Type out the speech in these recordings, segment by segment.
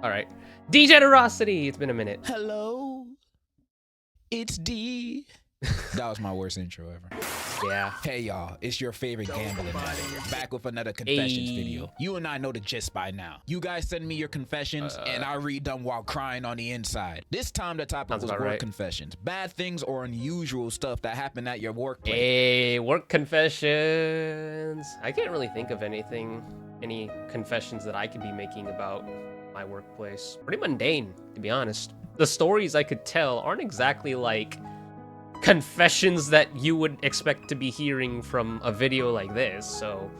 All right. Degenerocity. It's been a minute. Hello, it's D. That was my worst intro ever. Yeah. Hey y'all, it's your favorite gambling man, back with another confessions video. You and I know the gist by now. You guys send me your confessions and I read them while crying on the inside. This time the topic was work confessions. Bad things or unusual stuff that happened at your workplace. Hey, work confessions. I can't really think of any confessions that I could be making about my workplace. Pretty mundane, to be honest. The stories I could tell aren't exactly like confessions that you would expect to be hearing from a video like this, so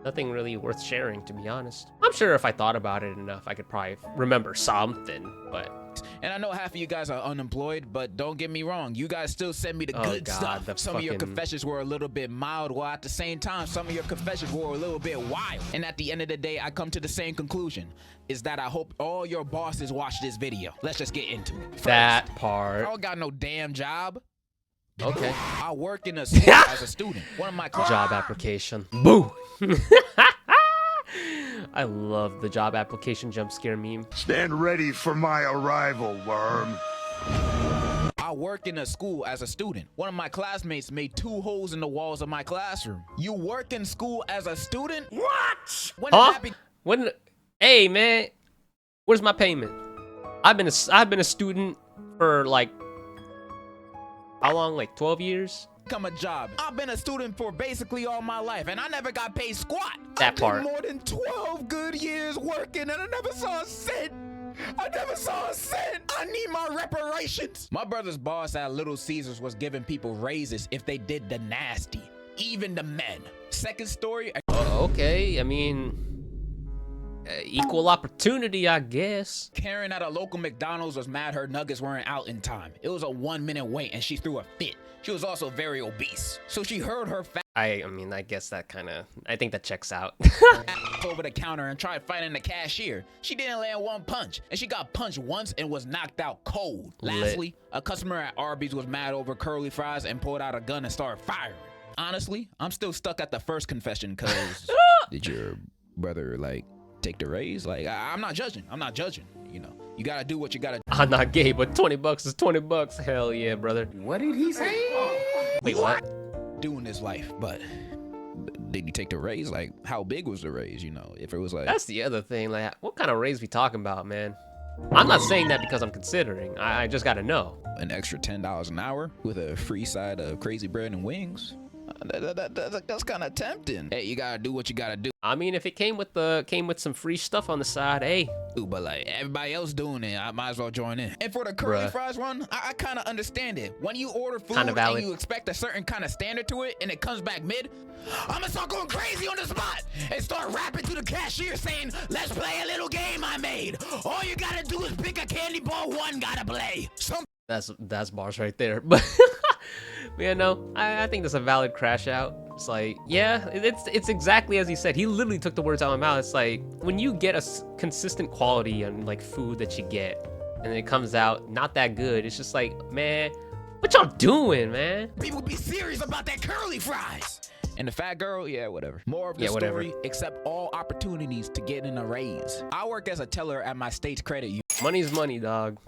nothing really worth sharing, to be honest. I'm sure if I thought about it enough, I could probably remember something, but... And I know half of you guys are unemployed, but don't get me wrong, you guys still send me the good stuff. Some of your confessions were a little bit mild, while at the same time, some of your confessions were a little bit wild. And at the end of the day, I come to the same conclusion, is that I hope all your bosses watch this video. Let's just get into it. First, that part. I don't got no damn job. Okay. I work in a school as a student. One of my job application. Boo. I love the job application jump scare meme. Stand ready for my arrival, worm. I work in a school as a student. One of my classmates made 2 holes in the walls of my classroom. You work in school as a student? What? When Hey man, where's my payment? I've been a student for like how long? Like 12 years? Come a job. I've been a student for basically all my life, and I never got paid squat. That part. More than 12 good years working, and I never saw a cent. I never saw a cent. I need my reparations. My brother's boss at Little Caesars was giving people raises if they did the nasty, even the men. Second story. Okay, I mean, equal opportunity, I guess. Karen at a local McDonald's was mad her nuggets weren't out in time. It was a 1-minute wait and she threw a fit. She was also very obese, so she heard her fat I mean, I guess that I think that checks out. over the counter and tried fighting the cashier. She didn't land one punch, and she got punched once and was knocked out cold. Lastly, a customer at Arby's was mad over curly fries and pulled out a gun and started firing. Honestly, I'm still stuck at the first confession, cause did your brother like take the raise? Like, I'm not judging. You know, you gotta do what you gotta do. I'm not gay, but 20 bucks is 20 bucks. Hell yeah, brother. What did he say? Wait, what? Doing this life, but did he take the raise? Like, how big was the raise? You know, if it was like... That's the other thing. Like, what kind of raise we talking about, man? I'm not saying that because I'm considering. I just gotta know. An extra $10 an hour with a free side of crazy bread and wings? That's kind of tempting. Hey, you gotta do what you gotta do. I mean, if it came with some free stuff on the side, hey. But like everybody else doing it, I might as well join in. And for the curly fries run, I kind of understand it. When you order food and you expect a certain kind of standard to it, and it comes back mid, I'm gonna start going crazy on the spot and start rapping to the cashier saying, "Let's play a little game I made. All you gotta do is pick a candy ball, one gotta play." That's bars right there. But yeah, no, I think that's a valid crash out. It's like, yeah, it's exactly as he said. He literally took the words out of my mouth. It's like, when you get a consistent quality on like food that you get, and it comes out not that good, it's just like, man, what y'all doing, man? People be serious about that curly fries. And the fat girl, yeah, whatever. More of the story, except all opportunities to get in a raise. I work as a teller at my state's credit union. Money's money, dog.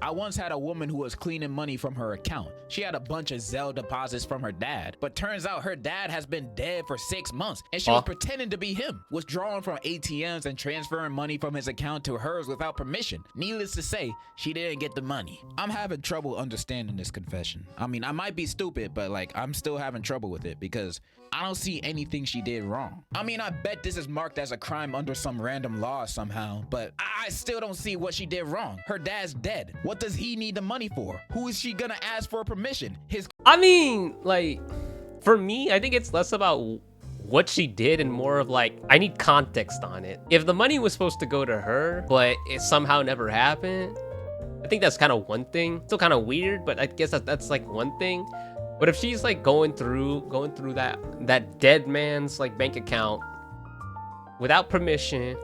I once had a woman who was cleaning money from her account. She had a bunch of Zelle deposits from her dad, but turns out her dad has been dead for 6 months, and she was pretending to be him, withdrawing from ATMs and transferring money from his account to hers without permission. Needless to say, she didn't get the money. I'm having trouble understanding this confession. I mean, I might be stupid, but like, I'm still having trouble with it because I don't see anything she did wrong. I mean, I bet this is marked as a crime under some random law somehow, but I still don't see what she did wrong. Her dad's dead. What does he need the money for? Who is she gonna ask for permission? I mean, like, for me, I think it's less about what she did and more of like, I need context on it. If the money was supposed to go to her, but it somehow never happened, I think that's kind of one thing. Still kind of weird, but I guess that's like one thing. But if she's like going through that dead man's like bank account without permission,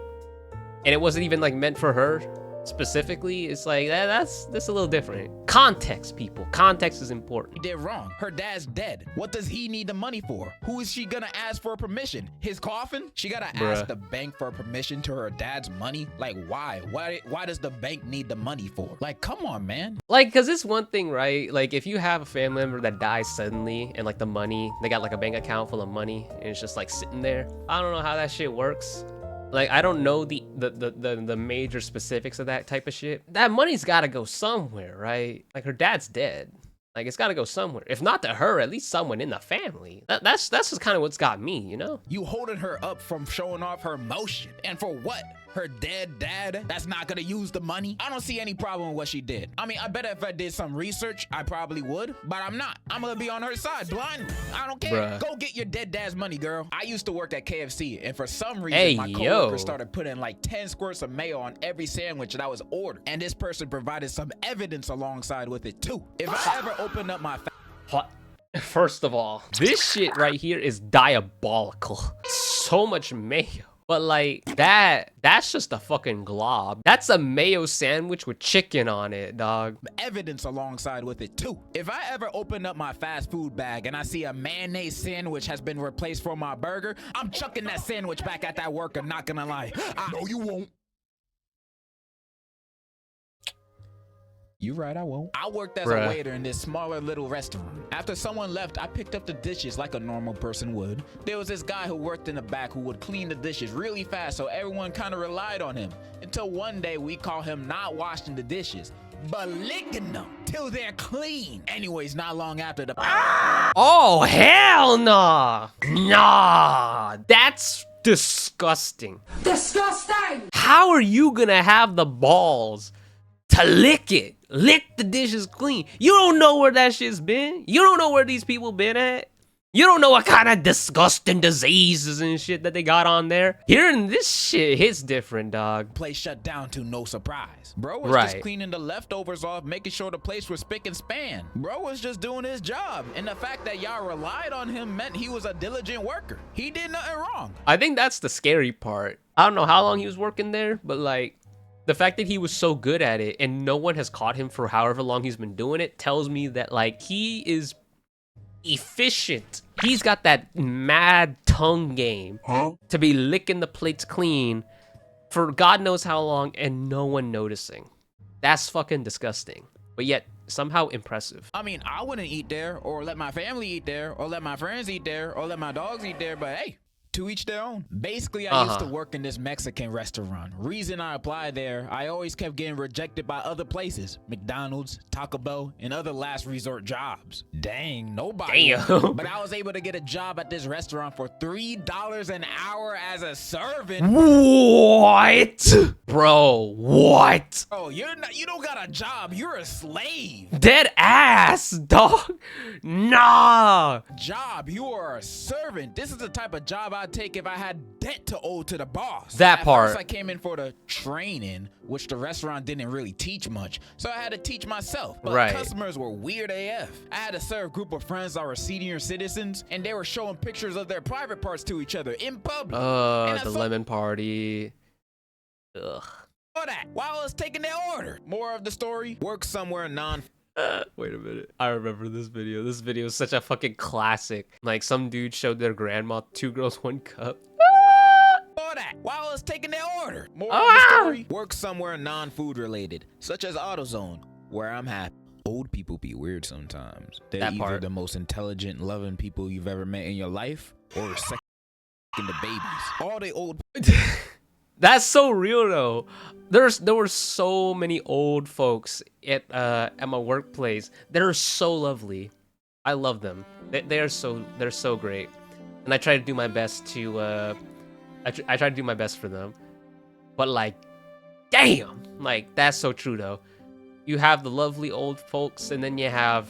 and it wasn't even like meant for her, specifically, it's like that's a little different. Context, people. Context is important. He did wrong. Her dad's dead. What does he need the money for? Who is she gonna ask for permission? His coffin? She gotta ask the bank for permission to her dad's money? Like, why? Why does the bank need the money for? Like, come on, man. Like, cause it's one thing, right? Like, if you have a family member that dies suddenly and like the money, they got like a bank account full of money and it's just like sitting there. I don't know how that shit works. Like, I don't know the major specifics of that type of shit. That money's gotta go somewhere, right? Like, her dad's dead. Like, it's gotta go somewhere. If not to her, at least someone in the family. That's just kind of what's got me, you know? You holding her up from showing off her emotion. And for what? Her dead dad that's not gonna use the money? I don't see any problem with what she did. I mean, I bet if I did some research, I probably would, but I'm not. I'm gonna be on her side blindly. I don't care. Bruh. Go get your dead dad's money, girl. I used to work at KFC, and for some reason, my coworker started putting like 10 squirts of mayo on every sandwich that was ordered. And this person provided some evidence alongside with it too. If I ever open up my First of all, this shit right here is diabolical. So much mayo. But like, that's just a fucking glob. That's a mayo sandwich with chicken on it, dog. Evidence alongside with it too. If I ever open up my fast food bag and I see a mayonnaise sandwich has been replaced for my burger, I'm chucking that sandwich back at that worker, not gonna lie. No, you won't. You right, I won't. I worked as a waiter in this smaller little restaurant. After someone left, I picked up the dishes like a normal person would. There was this guy who worked in the back who would clean the dishes really fast, so everyone kind of relied on him. Until one day we caught him not washing the dishes, but licking them till they're clean. Anyways, not long after the Oh, hell nah. Nah, that's disgusting. Disgusting! How are you gonna have the balls to lick it? Lick the dishes clean. You don't know where that shit's been. You don't know where these people been at. You don't know what kind of disgusting diseases and shit that they got on there. Hearing this shit hits different, dog. place shut down to no surprise. Bro was just cleaning the leftovers off, making sure the place was spick and span. Bro was just doing his job. And the fact that y'all relied on him meant he was a diligent worker. He did nothing wrong. I think that's the scary part. I don't know how long he was working there, but like, the fact that he was so good at it and no one has caught him for however long he's been doing it tells me that like he is efficient. He's got that mad tongue game to be licking the plates clean for God knows how long and no one noticing. That's fucking disgusting, but yet somehow impressive. I mean, I wouldn't eat there or let my family eat there or let my friends eat there or let my dogs eat there, but hey, to each their own. Basically, I used to work in this Mexican restaurant. Reason I applied there, I always kept getting rejected by other places. McDonald's, Taco Bell, and other last resort jobs. Dang, nobody. Damn. But I was able to get a job at this restaurant for $3 an hour as a servant. What? Bro, what? Oh, you don't got a job, you're a slave. Dead ass, dog. Nah. Job, you are a servant. This is the type of job I'd take if I had debt to owe to the boss. That part. First I came in for the training, which the restaurant didn't really teach much, so I had to teach myself. But customers were weird AF. I had to serve a group of friends that were senior citizens, and they were showing pictures of their private parts to each other in public. The lemon party. Ugh. For that, while I was taking their order. More of the story, work somewhere Wait a minute. I remember this video. This video is such a fucking classic. Like, some dude showed their grandma 2 girls, 1 cup. For that, while I was taking their order. More of the story, work somewhere non-food related, such as AutoZone, where I'm happy. Old people be weird sometimes. They're either the most intelligent, loving people you've ever met in your life, or second the babies. All the old That's so real though. There were so many old folks at my workplace that are so lovely. I love them. They're so great, and I try to do my best to I try to do my best for them. But like, damn, like that's so true though. You have the lovely old folks, and then you have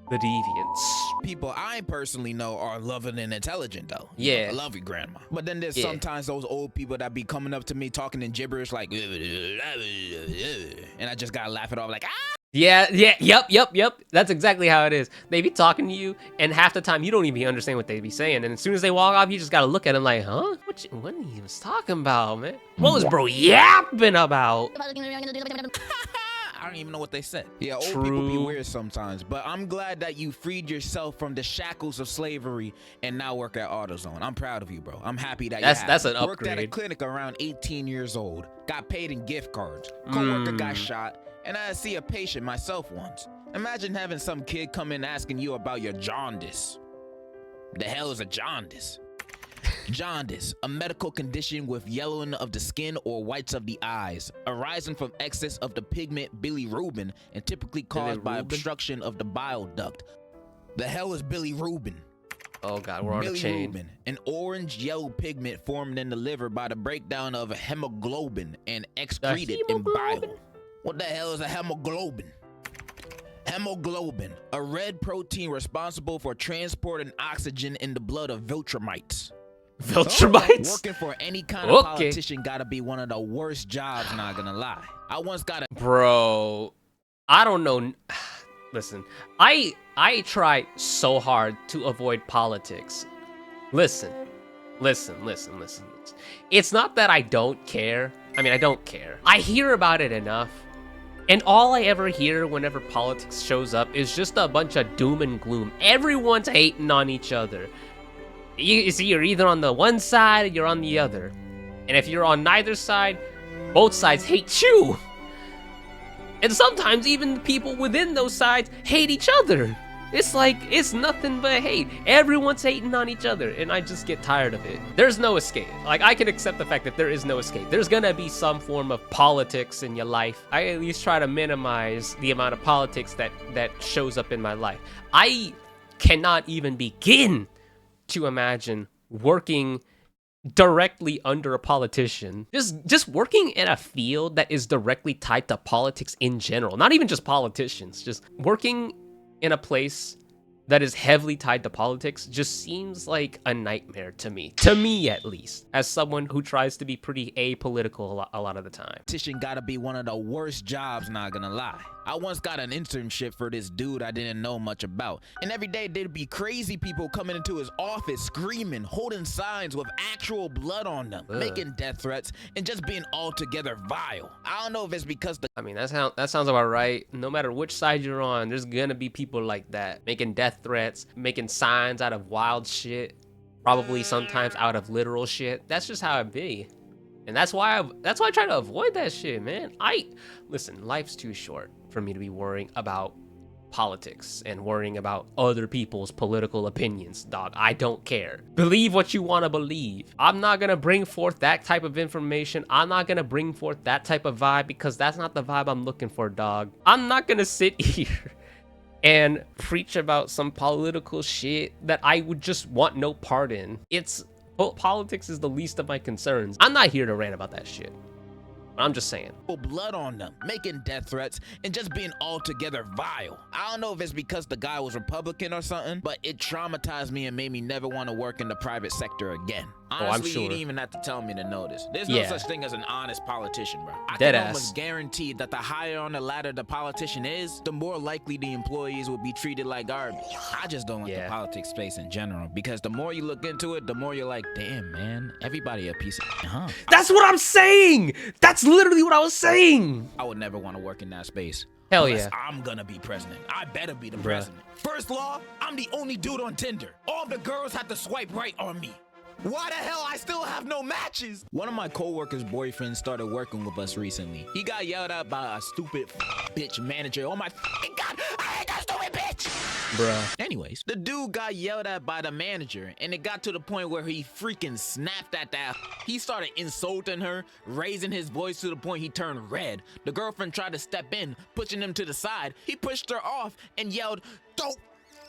the deviants. People I personally know are loving and intelligent though. Yeah. I love you, grandma. But then there's sometimes those old people that be coming up to me talking in gibberish like, and I just gotta laugh it off like, ah! Yeah, yep. That's exactly how it is. They be talking to you, and half the time you don't even understand what they be saying. And as soon as they walk off, you just gotta look at them like, huh? What he was talking about, man? What was bro yapping about? I don't even know what they said. Yeah, old True. people be weird sometimes, but I'm glad that you freed yourself from the shackles of slavery and now work at AutoZone. I'm proud of you, bro. I'm happy that That's an worked at a upgrade. clinic around 18 years old, got paid in gift cards, coworker got shot, and I see a patient myself once. Imagine having some kid come in asking you about your jaundice. The hell is a jaundice? Jaundice, a medical condition with yellowing of the skin or whites of the eyes, arising from excess of the pigment bilirubin and typically caused by obstruction of the bile duct. The hell is bilirubin? Oh god, we're on a chain. Bilirubin, an orange-yellow pigment formed in the liver by the breakdown of hemoglobin and excreted in bile. What the hell is a hemoglobin? Hemoglobin, a red protein responsible for transporting oxygen in the blood of Viltrumites. Viltrumites? Working for any kind of politician gotta be one of the worst jobs, not gonna lie. I once got a— Bro, I don't know. Listen, I try so hard to avoid politics. Listen. It's not that I don't care. I mean, I don't care. I hear about it enough. And all I ever hear whenever politics shows up is just a bunch of doom and gloom. Everyone's hating on each other. You see, you're either on the one side or you're on the other. And if you're on neither side, both sides hate you. And sometimes even the people within those sides hate each other. It's like, it's nothing but hate. Everyone's hating on each other, and I just get tired of it. There's no escape. Like, I can accept the fact that there is no escape. There's gonna be some form of politics in your life. I at least try to minimize the amount of politics that shows up in my life. I cannot even begin to imagine working directly under a politician. Just working in a field that is directly tied to politics in general. Not even just politicians. Just working in a place that is heavily tied to politics just seems like a nightmare to me. To me, at least. As someone who tries to be pretty apolitical a lot of the time. Politician gotta be one of the worst jobs, not gonna lie. I once got an internship for this dude I didn't know much about. And every day there'd be crazy people coming into his office screaming, holding signs with actual blood on them, making death threats, and just being altogether vile. I don't know if it's because I mean, that sounds about right. No matter which side you're on, there's gonna be people like that. Making death threats, making signs out of wild shit. Probably sometimes out of literal shit. That's just how it be. And that's why I try to avoid that shit, man. Listen, life's too short for me to be worrying about politics and worrying about other people's political opinions, dog. I don't care. Believe what you want to believe. I'm not gonna bring forth that type of information. I'm not gonna bring forth that type of vibe because that's not the vibe I'm looking for, dog. I'm not gonna sit here and preach about some political shit that I would just want no part in. Politics is the least of my concerns. I'm not here to rant about that shit. I'm just saying. Blood on them, making death threats, and just being altogether vile. I don't know if it's because the guy was Republican or something, but it traumatized me and made me never want to work in the private sector again. Honestly, I'm sure. You didn't even have to tell me to know this. There's no such thing as an honest politician, bro. I Dead can ass. almost guarantee that the higher on the ladder the politician is, the more likely the employees will be treated like garbage. I just don't like the politics space in general, because the more you look into it, the more you're like, damn, man, everybody a piece of huh? That's what I'm saying! That's literally what I was saying! I would never want to work in that space. Hell Unless yeah. I'm gonna be president. I better be the president. First law, I'm the only dude on Tinder. All the girls have to swipe right on me. Why the hell I still have no matches? One of my coworkers' boyfriends started working with us recently. He got yelled at by a stupid bitch manager. Oh my god, I hate that stupid bitch! Bruh. Anyways, the dude got yelled at by the manager, and it got to the point where he freaking snapped at that. He started insulting her, raising his voice to the point he turned red. The girlfriend tried to step in, pushing him to the side. He pushed her off and yelled, "Don't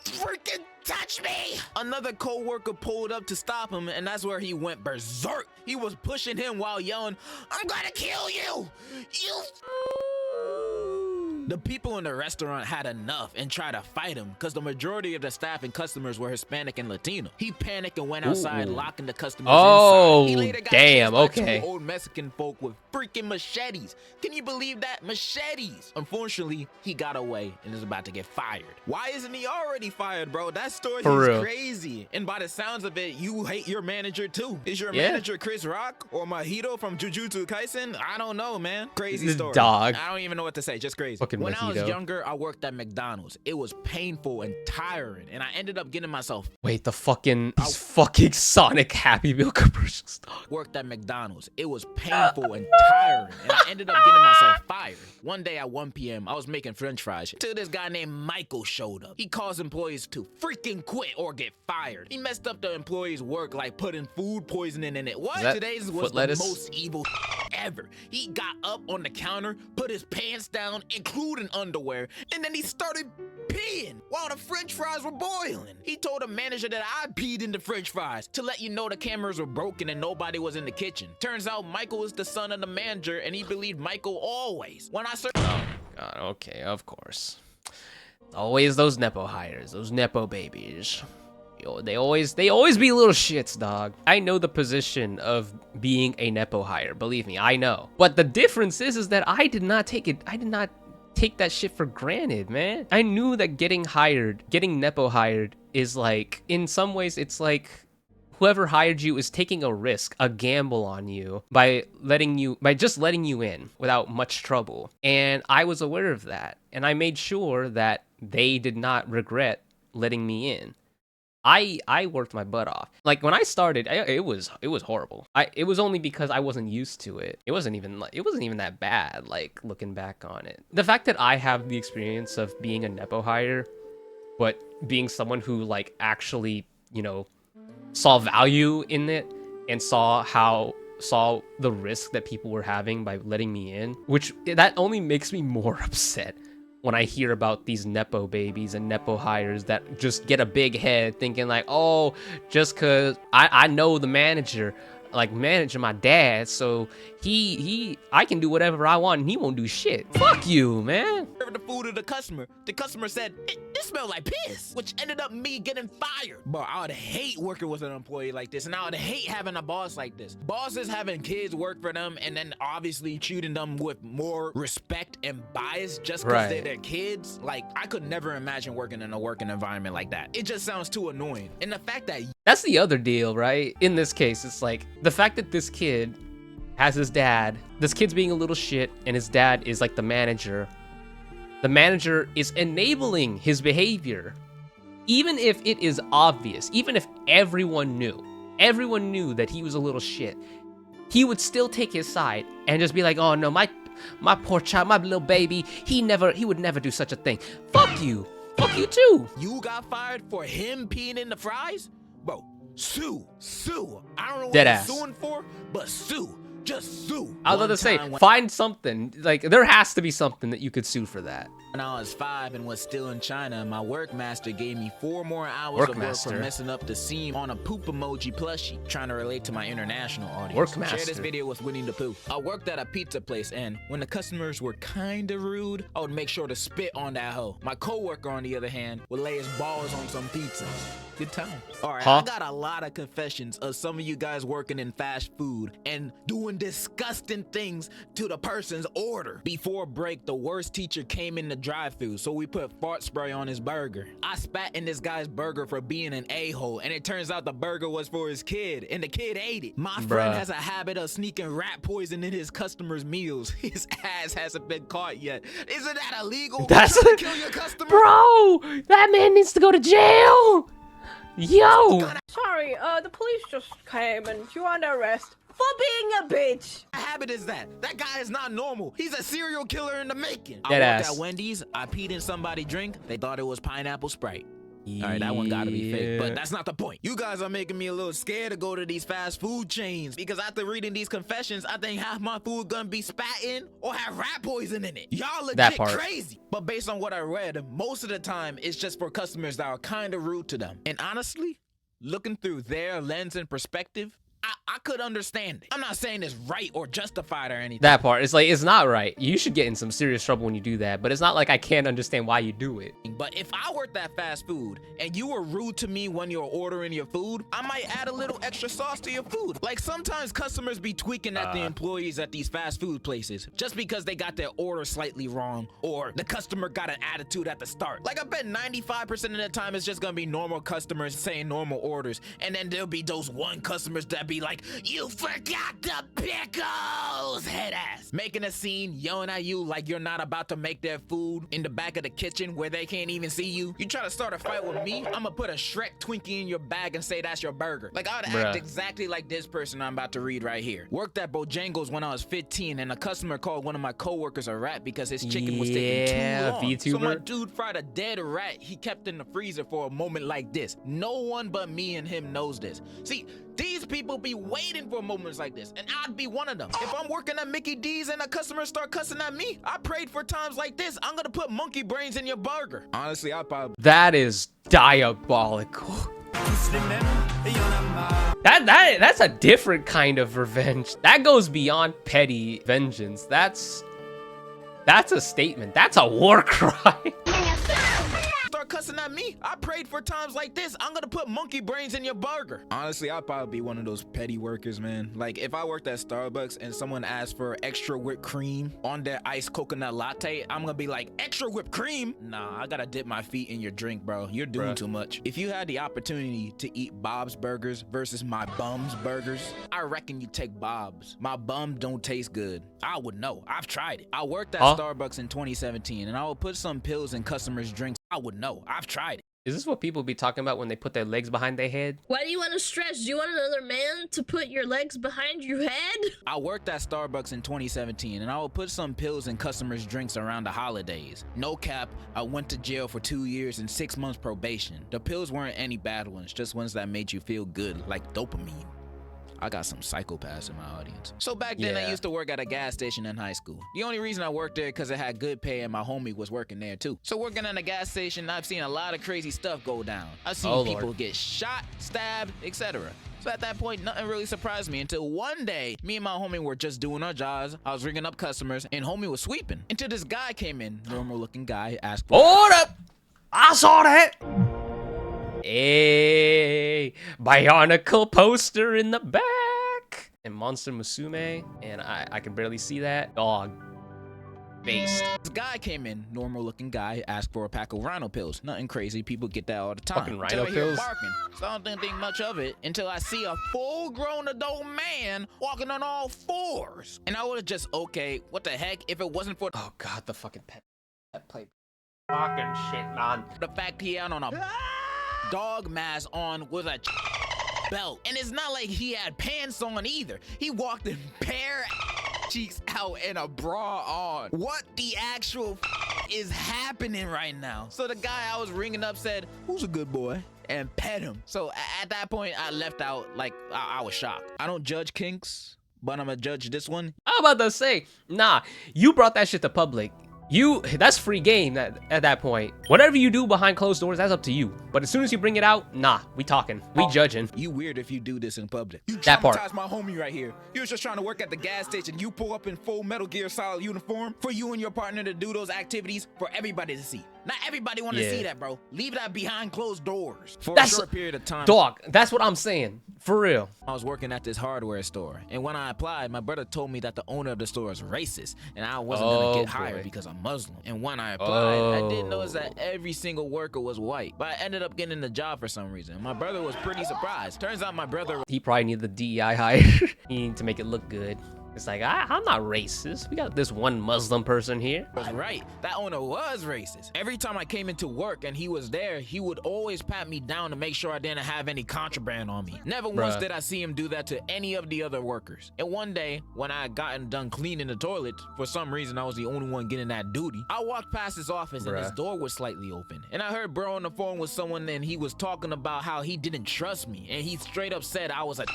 freaking touch me!" Another co-worker pulled up to stop him, and that's where he went berserk. He was pushing him while yelling, "I'm gonna kill you! You..." The people in the restaurant had enough and tried to fight him because the majority of the staff and customers were Hispanic and Latino. He panicked and went outside, locking the customers inside. He later got damn, chased by okay. two old Mexican folk with freaking machetes. Can you believe that? Machetes. Unfortunately, he got away and is about to get fired. Why isn't he already fired, bro? That story is crazy. And by the sounds of it, you hate your manager too. Is your manager Chris Rock or Mahito from Jujutsu Kaisen? I don't know, man. Crazy story. Dog. I don't even know what to say. Just crazy. Fucking when Mahito. I was younger, I worked at McDonald's. It was painful and tiring, and I ended up getting myself Wait, these fucking Sonic Happy Meal commercials. worked at McDonald's. It was painful and tiring, and I ended up getting myself fired. One day at 1 p.m., I was making French fries till this guy named Michael showed up. He caused employees to freaking quit or get fired. He messed up the employees' work like putting food poisoning in it. What? Today's was the most evil ever. He got up on the counter, put his pants down, including underwear, and then he started peeing while the French fries were boiling. He told the manager that I peed in the French fries to let you know the cameras were broken and nobody was in the kitchen. Turns out Michael is the son of the manager, and he believed Michael always. When I searched, Oh God, okay, of course. Always those nepo hires, those nepo babies. Yo, they always be little shits, dog. I know the position of being a nepo hire, believe me, I know. But the difference is that I did not take that shit for granted, man. I knew that getting nepo hired is like, in some ways, it's like whoever hired you is taking a risk, a gamble on you by just letting you in without much trouble. And I was aware of that, and I made sure that they did not regret letting me in. I worked my butt off. Like when I started, it was horrible. It was only because I wasn't used to it. It wasn't even that bad. Like looking back on it, the fact that I have the experience of being a nepo hire, but being someone who like actually saw value in it and saw the risk that people were having by letting me in, which that only makes me more upset when I hear about these nepo babies and nepo hires that just get a big head thinking like, oh, just cause I know the manager, like managing my dad, so I can do whatever I want and he won't do shit. Fuck you, man. the food to the customer. The customer said, it smelled like piss, which ended up me getting fired. Bro, I would hate working with an employee like this, and I would hate having a boss like this. Bosses having kids work for them and then obviously treating them with more respect and bias just because they're their kids. Like, I could never imagine working in a working environment like that. It just sounds too annoying. And the fact that that's the other deal, right? In this case, it's like the fact that this kid has his dad, this kid's being a little shit, and his dad is like the manager. The manager is enabling his behavior. Even if it is obvious, even if everyone knew that he was a little shit, he would still take his side and just be like, oh no, my poor child, my little baby, he would never do such a thing. Fuck you. Fuck you too. You got fired for him peeing in the fries? Bro, sue. I don't know what Deadass. you're suing for, but sue. Just sue. I was about to say, find something. Like, there has to be something that you could sue for that. When I was 5 and was still in China, my work master gave me 4 more hours of work for messing up the seam on a poop emoji plushie, trying to relate to my international audience. Share this video with Winnie the Pooh. I worked at a pizza place, and when the customers were kinda rude, I would make sure to spit on that hoe. My coworker, on the other hand, would lay his balls on some pizza. Good time. Alright, I got a lot of confessions of some of you guys working in fast food and doing disgusting things to the person's order. Before break, the worst teacher came in the drive-thru, so we put fart spray on his burger. I spat in this guy's burger for being an a-hole, and it turns out the burger was for his kid, and the kid ate it. My friend has a habit of sneaking rat poison in his customers' meals. His ass hasn't been caught yet. Isn't that illegal? That's to kill your customer? Bro, that man needs to go to jail. Yo! Sorry, the police just came and you're under arrest for being a bitch. What habit is that? That guy is not normal. He's a serial killer in the making. I Deadass. worked at Wendy's. I peed in somebody's drink. They thought it was pineapple Sprite. Alright, that one gotta be fake, but that's not the point. You guys are making me a little scared to go to these fast food chains because after reading these confessions, I think half my food gonna be spat in or have rat poison in it. Y'all legit crazy. But based on what I read, most of the time it's just for customers that are kinda rude to them. And honestly, looking through their lens and perspective, I could understand it. I'm not saying it's right or justified or anything. That part, it's like, it's not right. You should get in some serious trouble when you do that, but it's not like I can't understand why you do it. But if I worked at fast food and you were rude to me when you're ordering your food, I might add a little extra sauce to your food. Like sometimes customers be tweaking at the employees at these fast food places just because they got their order slightly wrong or the customer got an attitude at the start. Like I bet 95% of the time it's just gonna be normal customers saying normal orders, and then there'll be those one customers that be like, "You forgot the pickles!" head ass. Making a scene, yelling at you like you're not about to make their food in the back of the kitchen where they can't even see you. You try to start a fight with me, I'ma put a Shrek Twinkie in your bag and say that's your burger. Like I'd act exactly like this person I'm about to read right here. Worked at Bojangles when I was 15 and a customer called one of my coworkers a rat because his chicken was taking too long. VTuber. So my dude fried a dead rat he kept in the freezer for a moment like this. No one but me and him knows this. See, these people be waiting for moments like this, and I'd be one of them. If I'm working at Mickey D's and a customer start cussing at me, I prayed for times like this. I'm gonna put monkey brains in your burger. Honestly, I probably... That is diabolical. That's a different kind of revenge. That goes beyond petty vengeance. That's a statement. That's a war crime. Start cussing at me, I prayed for times like this. I'm gonna put monkey brains in your burger. Honestly, I'd probably be one of those petty workers, man. Like if I worked at Starbucks and someone asked for extra whipped cream on their iced coconut latte, I'm gonna be like, extra whipped cream? Nah, I gotta dip my feet in your drink, bro. You're doing too much. If you had the opportunity to eat Bob's Burgers versus my bum's burgers, I reckon you take Bob's. My bum don't taste good. I would know. I've tried it. I worked at Starbucks in 2017 and I would put some pills in customers' drinks. I would know. I've tried it. Is this what people be talking about when they put their legs behind their head? Why do you want to stretch? Do you want another man to put your legs behind your head? I worked at Starbucks in 2017 and I would put some pills in customers' drinks around the holidays. No cap, I went to jail for 2 years and 6 months probation. The pills weren't any bad ones, just ones that made you feel good, like dopamine. I got some psychopaths in my audience. So back then, I used to work at a gas station in high school. The only reason I worked there because it had good pay and my homie was working there too. So working at a gas station, I've seen a lot of crazy stuff go down. I've seen people get shot, stabbed, etc. So at that point, nothing really surprised me until one day, me and my homie were just doing our jobs. I was ringing up customers and homie was sweeping. Until this guy came in, normal looking guy, asked for— Hold up! I saw that! Hey, Bionicle poster in the back, and Monster Musume, and I can barely see that. Dog. Based. This guy came in, normal looking guy, asked for a pack of rhino pills. Nothing crazy, people get that all the time. Fucking rhino pills? Barking. So I don't think much of it until I see a full-grown adult man walking on all fours. And I would have just, okay, what the heck, if it wasn't for— Oh god, the fucking pet play. Fucking shit, man. The fact he had on a dog mask on with a belt. And it's not like he had pants on either. He walked in bare cheeks out and a bra on. What the actual is happening right now? So the guy I was ringing up said, "Who's a good boy?" and pet him. So at that point, I left out like I was shocked. I don't judge kinks, but I'm gonna judge this one. I'm about to say, nah, you brought that shit to public. That's free game at that point. Whatever you do behind closed doors, that's up to you. But as soon as you bring it out, nah, we talking. We judging. You weird if you do this in public. You that part. My homie right here. He was just trying to work at the gas station. You pull up in full Metal Gear Solid uniform for you and your partner to do those activities for everybody to see. Not everybody want to see that, bro. Leave that behind closed doors for a short period of time. Dog, that's what I'm saying. For real. I was working at this hardware store, and when I applied, my brother told me that the owner of the store is racist, and I wasn't gonna get hired because I'm Muslim. And when I applied, I didn't notice that every single worker was white, but I ended up getting the job for some reason. My brother was pretty surprised. Turns out my brother— he probably needed the DEI hire. He needed to make it look good. It's like, I'm not racist. We got this one Muslim person here. Was right. That owner was racist. Every time I came into work and he was there, he would always pat me down to make sure I didn't have any contraband on me. Never once did I see him do that to any of the other workers. And one day, when I had gotten done cleaning the toilet, for some reason I was the only one getting that duty, I walked past his office and his door was slightly open. And I heard bro on the phone with someone and he was talking about how he didn't trust me. And he straight up said I was a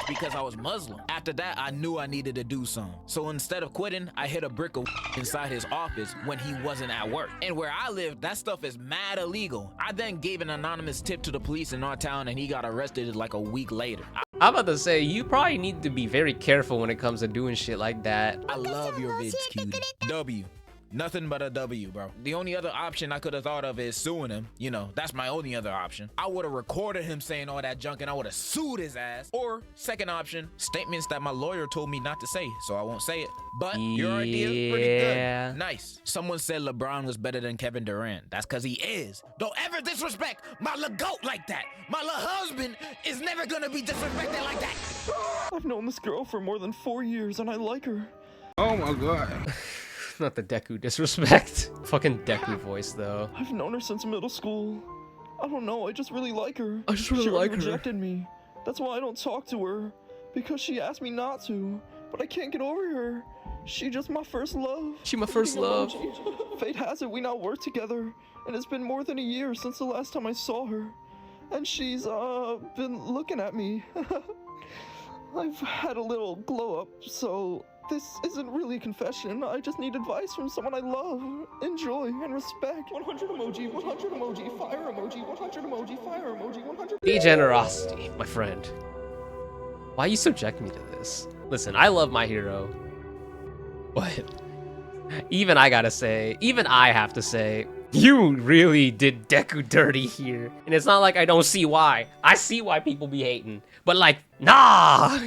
because I was Muslim. After that, I knew I needed to do something. So instead of quitting, I hid a brick of inside his office when he wasn't at work. And where I live, that stuff is mad illegal. I then gave an anonymous tip to the police in our town and he got arrested like a week later. I'm about to say, you probably need to be very careful when it comes to doing shit like that. I love your vids, cutie. W. Nothing but a W, bro. The only other option I could have thought of is suing him. You know, that's my only other option. I would have recorded him saying all that junk and I would have sued his ass. Or, second option, statements that my lawyer told me not to say, so I won't say it. But your idea is pretty good. Nice. Someone said LeBron was better than Kevin Durant. That's because he is. Don't ever disrespect my little goat like that. My little husband is never gonna be disrespected like that. I've known this girl for more than 4 years and I like her. Oh my god. Not the Deku disrespect. Fucking Deku voice, though. I've known her since middle school. I don't know, I just really like her. I just really she like her. rejected me. That's why I don't talk to her. Because she asked me not to. But I can't get over her. She just my first love. She my first love. Fate has it we now work together. And it's been more than a year since the last time I saw her. And she's, been looking at me. I've had a little glow up, so this isn't really a confession. I just need advice from someone I love, enjoy, and respect. 100 emoji, 100 emoji, fire emoji, 100 emoji, fire emoji, 100. Degenerocity, my friend. Why you subject me to this? Listen, I love my hero, but even I gotta say, even I have to say, you really did Deku dirty here. And it's not like I don't see why. I see why people be hating. But like, nah!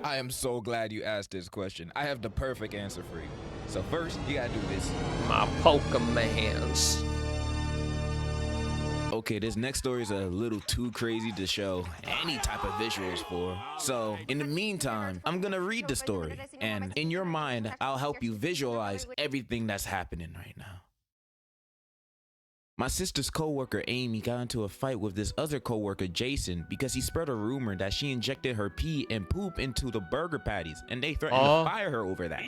I am so glad you asked this question. I have the perfect answer for you. So first, you gotta do this. My Pokemans. Okay, this next story is a little too crazy to show any type of visuals for. So, in the meantime, I'm gonna read the story. And in your mind, I'll help you visualize everything that's happening right now. My sister's coworker Amy got into a fight with this other coworker Jason because he spread a rumor that she injected her pee and poop into the burger patties and they threatened to fire her over that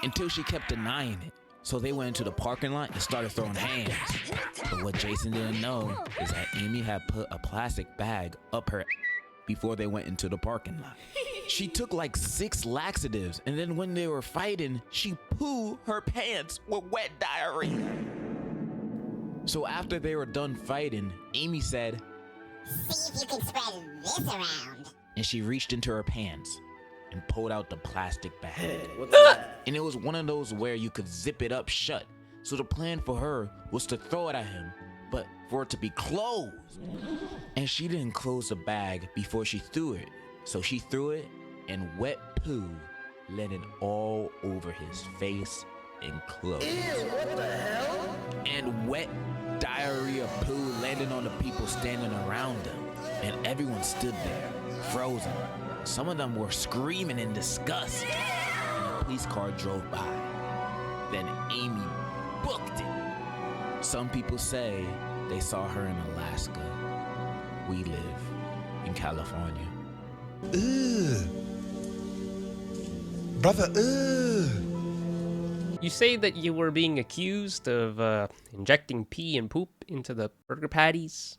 until she kept denying it. So they went into the parking lot and started throwing hands. But what Jason didn't know is that Amy had put a plastic bag up her before they went into the parking lot. She took like 6 laxatives and then when they were fighting, she pooed her pants with wet diarrhea. So after they were done fighting, Amy said, "See if you can spread this around." And she reached into her pants and pulled out the plastic bag. And it was one of those where you could zip it up shut. So the plan for her was to throw it at him, but for it to be closed. And she didn't close the bag before she threw it. So she threw it and wet poo landed all over his face and clothes. Ew, what the hell? And wet diarrhea poo landed on the people standing around them. And everyone stood there, frozen. Some of them were screaming in disgust. And a police car drove by. Then Amy booked it. Some people say they saw her in Alaska. We live in California. Ugh. Brother, ugh. You say that you were being accused of injecting pee and poop into the burger patties.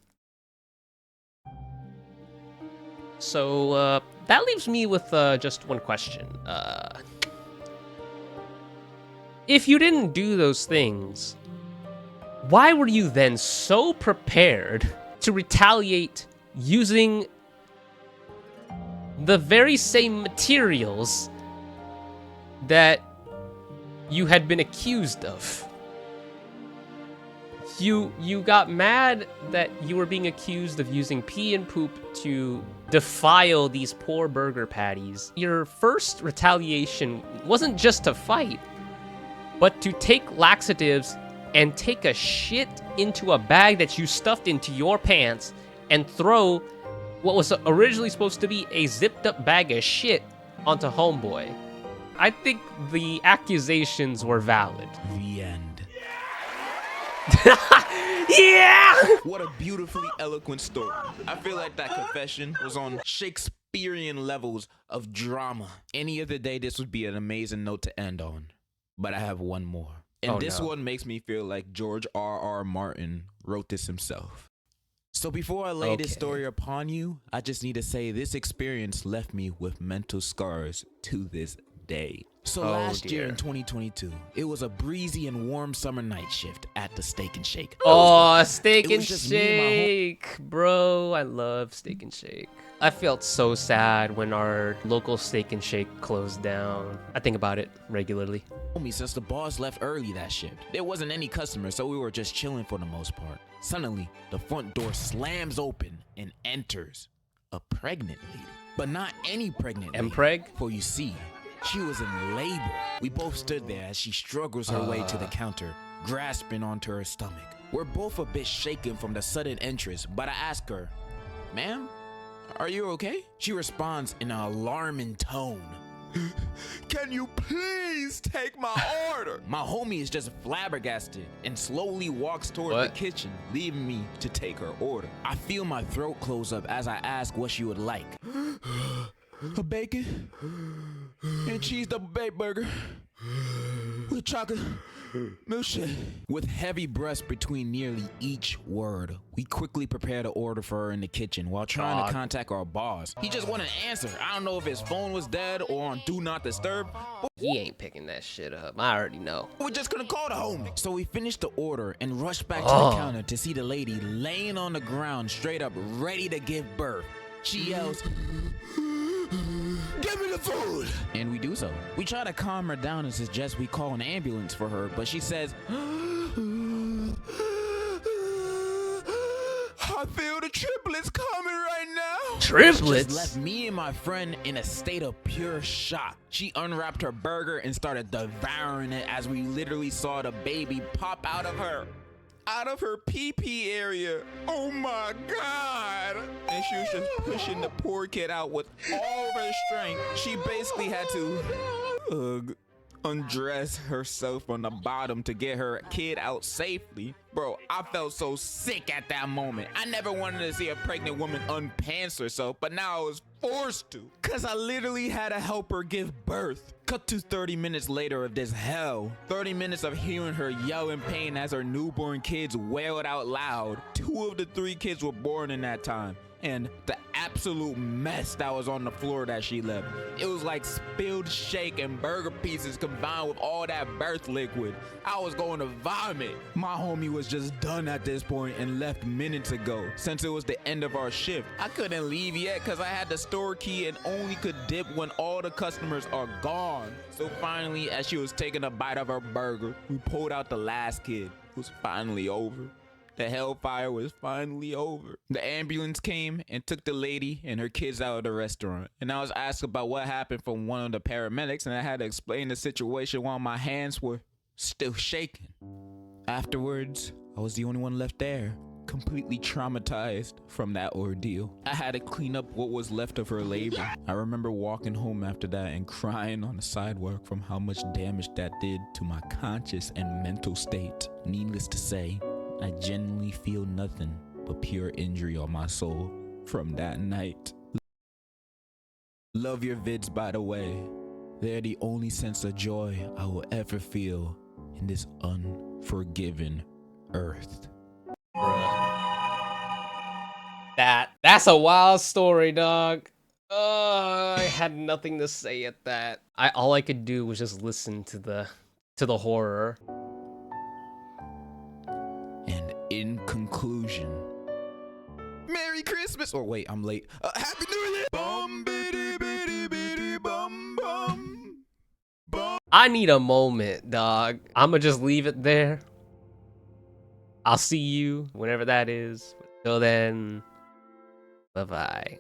So that leaves me with just one question. If you didn't do those things, why were you then so prepared to retaliate using the very same materials that you had been accused of? You got mad that you were being accused of using pee and poop to defile these poor burger patties. Your first retaliation wasn't just to fight, but to take laxatives and take a shit into a bag that you stuffed into your pants and throw what was originally supposed to be a zipped up bag of shit onto homeboy. I think the accusations were valid. The end. Yeah! What a beautifully eloquent story. I feel like that confession was on Shakespearean levels of drama. Any other day, this would be an amazing note to end on. But I have one more. And this one makes me feel like George R.R. Martin wrote this himself. So before I lay this Okay. story upon you, I just need to say this experience left me with mental scars to this day. So Oh, last year dear. in 2022, it was a breezy and warm summer night shift at the Steak and Shake. Oh, Steak It and was just me and my Shake, bro. I love Steak and Shake. I felt so sad when our local Steak and Shake closed down. I think about it regularly. Me since the boss left early that shift. There wasn't any customers, so we were just chilling for the most part. Suddenly, the front door slams open and enters a pregnant lady. But not any pregnant lady. Mpreg? For you see, she was in labor. We both stood there as she struggles her way to the counter, grasping onto her stomach. We're both a bit shaken from the sudden entrance, but I ask her, "Ma'am, are you okay?" She responds in an alarming tone. "Can you please take my order?" My homie is just flabbergasted and slowly walks toward What? the kitchen, leaving me to take her order. I feel my throat close up as I ask what she would like. "A bacon and cheese double baked burger with chocolate milkshake." With heavy breaths between nearly each word, we quickly prepare the order for her in the kitchen while trying Dog. to contact our boss. He just wouldn't answer. I don't know if his phone was dead or on Do Not Disturb, but He ain't picking that shit up. I already know. we just couldn't call the homie. So we finished the order and rushed back to Oh. the counter to see the lady laying on the ground straight up ready to give birth. She yells, "Give me the food!" And we do so. We try to calm her down and suggest we call an ambulance for her, but she says, "I feel the triplets coming right now." Triplets? Just left me and my friend in a state of pure shock. She unwrapped her burger and started devouring it as we literally saw the baby pop out of her pee-pee area. Oh my God. And she was just pushing the poor kid out with all of her strength. She basically had to undress herself from the bottom to get her kid out safely. Bro, I felt so sick at that moment. I never wanted to see a pregnant woman unpants herself, but now I was forced to, cause I literally had to help her give birth. Cut to 30 minutes later of this hell. 30 minutes of hearing her yell in pain as her newborn kids wailed out loud. 2 of the 3 kids were born in that time. And the absolute mess that was on the floor that she left. It was like spilled shake and burger pieces combined with all that birth liquid. I was going to vomit. My homie was just done at this point and left minutes ago since it was the end of our shift. I couldn't leave yet because I had the store key and only could dip when all the customers are gone. So finally, as she was taking a bite of her burger, we pulled out the last kid. It was finally over. The hellfire was finally over. The ambulance came and took the lady and her kids out of the restaurant. And I was asked about what happened from one of the paramedics, and I had to explain the situation while my hands were still shaking. Afterwards, I was the only one left there, completely traumatized from that ordeal. I had to clean up what was left of her labor. I remember walking home after that and crying on the sidewalk from how much damage that did to my conscious and mental state. Needless to say, I genuinely feel nothing but pure injury on my soul from that night. Love your vids, by the way. They're the only sense of joy I will ever feel in this unforgiven earth. That's a wild story, dog. I had nothing to say at that. All I could do was just listen to the horror. And in conclusion, Merry Christmas! Or wait, I'm late. Happy New Year! Bum, biddy, biddy, biddy, bum, bum, bum. I need a moment, dog. I'ma just leave it there. I'll see you whenever that is. Till then, bye-bye.